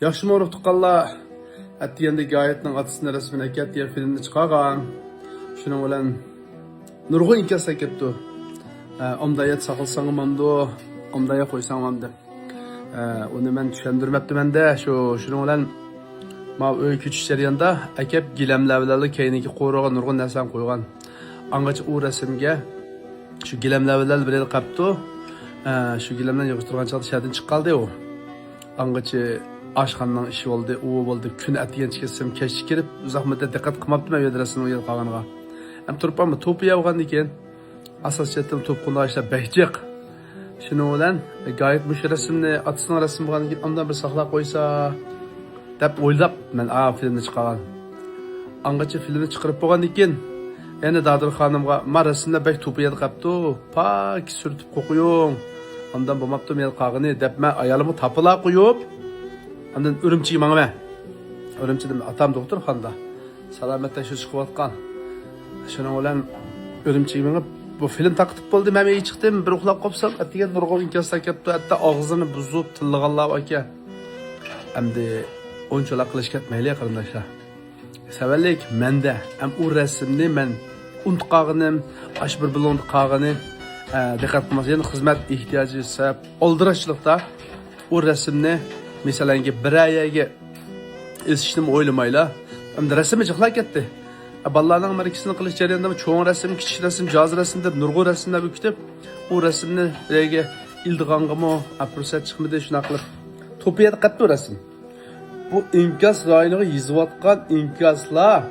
Yaxşı mı tuqqanlar atdiganda Gayetning otasini rasmini akat degan filmni chiqargan. Shuning bilan nurg'un inkos ketdi. Omdayat saqilsang mamdu, omdaya qo'ysang mamdi. Uni men tushundirmabdiman-da, shuning bilan ma uy ko'chish jarayonida akab gilamlavlarni keyingi qo'rg'on nurg'un narsani qo'ygan. Angacha u rasmga shu gilamlavlar bilan qapti. Shu gilamdan yig'ishtirgan chaqda shadan chiqqaldi u. Angacha aşxanның işi oldu, o oldu. Gün etiyen çıkırsam keşke girip uzak müddet dikkat kılmaptım ev adresini uyal kalganıga. Hem turup ama topu yavgan diken asas çetim top konu işte behcek. Şunu olan gayet bu resimni atısının resmi kalgan diken ondan bir sakla koysa dep oylap ben filmni çıkargan. Angacha filmni çıkarıp boğan diken yani Dadır Hanım'a ma resimde beh topu yedi kaptı. Pak sürtüp kokuyun. Ondan bulmaptım yedi kalgını dep ben ayalımı tapıla koyup Ondan Ürümçi'ye mağma. Ürümçi'de atam doktor xanda. Salamet'te şu çıkıvatkan. Şuna olan Ürümçi'ye mağma. Bu film takıtıp oldu. Ben iyi çıktım. Bir uxlap kopsam. Etigen nurg'un inkaslar kepti. Hatta ağzını buzup tıllığanlar aka. Hem de onçolar qilish ketmeyli qarindoshlar. Severlik mende. Hem o resimni men unutqağınım. Aş bir bilon qağını. Dikkat qilmas. Yani xizmat ihtiyacı sebep oldurashliqda o resimni Mesela bir ayaga esishni o'ylamayla. Endi rasmga chiqlab ketdi. Balalarning markasini qilish jarayonida cho'ng rasm, kichik rasm, joz rasm deb nurg'un rasmlar o'kitib, u rasmni rega ildig'angimi, fursat chiqmadi shuna qilib to'piyat qatdi rasm. Bu inkos rayoniga yozayotgan inkoslar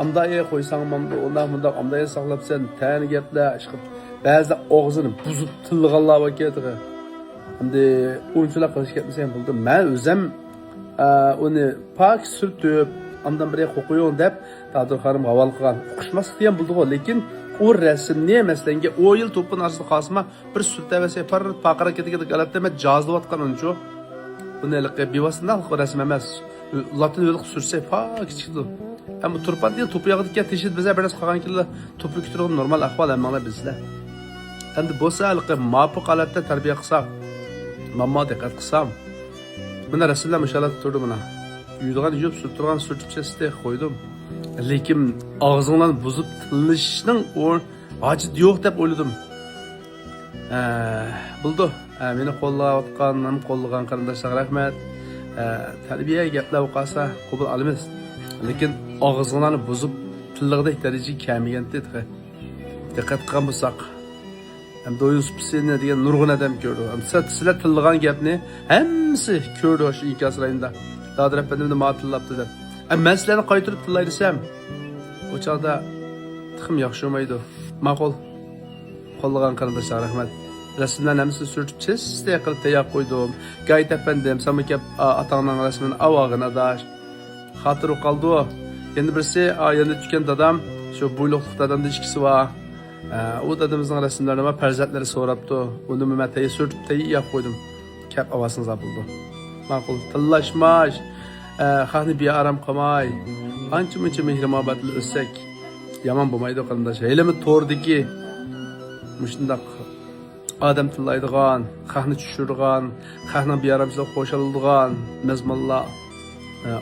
amdaya qo'ysang mamda, unda amdaya saqlabsan, tani gaplar chiqib, ba'zi og'zini buzib tilg'anlar va ketdi. Şimdi oyuncular qilish ketmasa bo'ldi. Men o'zim uni pak surtib, ondan biri qo'qoyon deb Dadır Hanım haval qilgan. O'qishmaslik ham bo'ldi, lekin o rasmni masalanga o yil to'pning orasida qolsa bir surtavasa paqara ketiga galatda jozlayotgan unchu. Buni bevosita rasm emas. Latin yo'liq sursa pak chiqdi. Ham turpan deb to'pi yog'idga teshib biza biroz qolgan killa to'pi kutirgan normal ahvol hammalar bizlar. Endi bo'lsa muvofiq holatda tarbiya qilsak Mamma dikkat kısam. Buna resimler müşalat tuturdu buna. Yuyduğun yiyip sürtürgen sürtüp sesli koydum. Lekin ağzından bozup tılışının o acı yok dep oyladım. Buldu. Beni kollagan kardeşler rahmet. Terbiye gaplar oqasa qabul alamiz. Lekin ağzından bozup tıllıqda derece kemigen dedi. Dikkat qilgan bo'lsak hem doyun spesiyelini degan nurg'un adam ko'rdi. Hem sizlar tilligan gapni hammasi ko'rdi shu inkos rayonida. Dadir efendimni ma'tillabdi deb. Men sizlarni qaytirib tillay desam, o chaqda tixim yaxshi olmaydi. Ma'qul. Qo'llagan qarindoshlar rahmat. Rasmlarni hammasini surtib chizdi qilib tayyor qo'ydim. Gayet efendim samakap atangning rasmini avog'ina dash. Xotiri qoldi. Endi birisi yana tutgan dadam, shu bo'yliqliq dadamning ikkisi bor. O dadamızın resimlerini ama perzatları soraptı. Onu mümeteyi sürtüp teyi yap koydum. Kep avasınıza buldu. Makul tıllaşmaş. Hani bir aram kamay. Ançı mıçı mihrimabatlı össek. Yaman bulmaydı o kadındaş. Eylemi tordaki. Müşündak adam tıllaydıgan. Hani çüşürgan. Hani bir aramızda koşalıdığan. Mezmallah.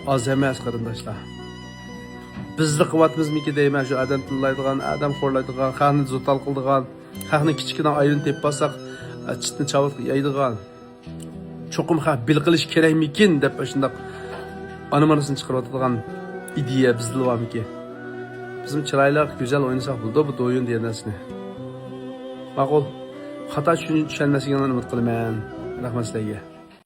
Azemez kadındaşlar. Bizli qıvatımızmiki deymen şu adam tıllaydıgan, adam korlaydıgan, xanı zotal qıldıgan, xanı kichkina ayrın tep basak, çitni çavut yaydıgan. Çokum bil qilish kerakmikin deb shundoq animasini chiqarib o'tadigan ideya bizda bormiki. Bizim chiroyli, go'zal o'ynasak bo'ldi bu o'yin degan narsani. Ma'qul. Xato tushunmasligini umid qilaman. Rahmat sizlarga.